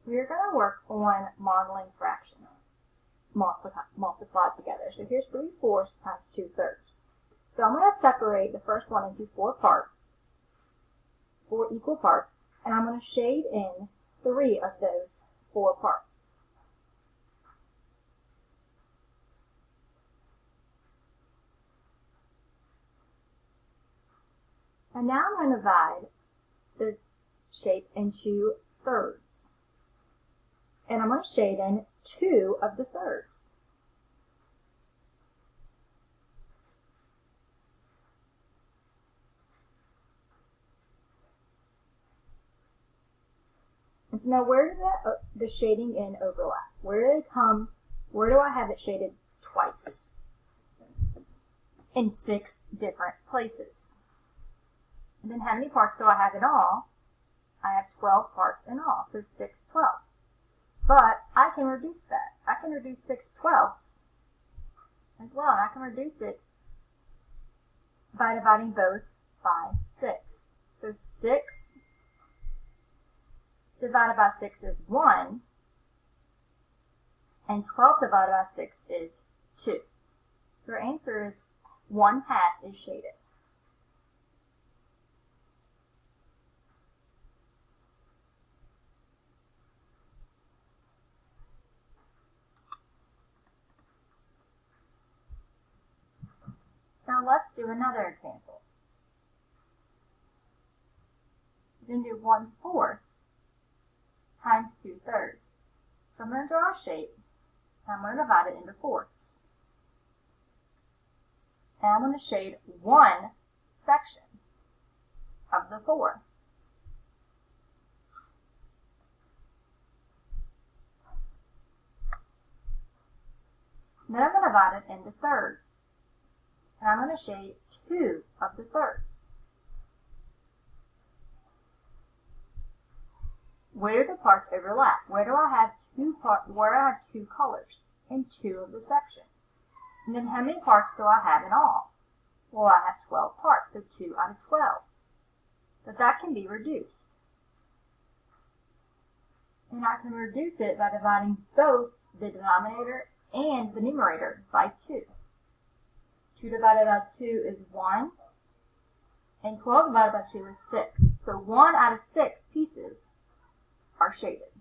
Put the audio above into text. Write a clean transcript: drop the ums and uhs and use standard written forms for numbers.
we're going to work on modeling fractions multiplied together. So here's 3/4 times 2/3. So I'm going to separate the first one into 4 parts, 4 equal parts, and I'm going to shade in 3 of those 4 parts. And now I'm going to divide the shape into thirds. And I'm going to shade in 2 of the thirds. And so now where did the shading in overlap? Where did it come? Where do I have it shaded twice? In 6 different places. And then how many parts do I have in all? I have 12 parts in all, so 6/12. But I can reduce that. I can reduce 6/12 as well, and I can reduce it by dividing both by 6. So 6 divided by 6 is 1, and 12 divided by 6 is 2. So our answer is 1/2 is shaded. Now let's do another example. We're going to do 1/4 times 2/3. So I'm going to draw a shape, and I'm going to divide it into fourths. And I'm going to shade 1 section of the 4. Then I'm going to divide it into thirds. And I'm going to shade 2 of the thirds. Where do the parts overlap? Where do I have 2 colors in 2 of the sections? And then how many parts do I have in all? Well, I have 12 parts, so 2 out of 12. But that can be reduced. And I can reduce it by dividing both the denominator and the numerator by 2. 2 divided by 2 is 1, and 12 divided by 2 is 6. So 1 out of 6 pieces are shaded.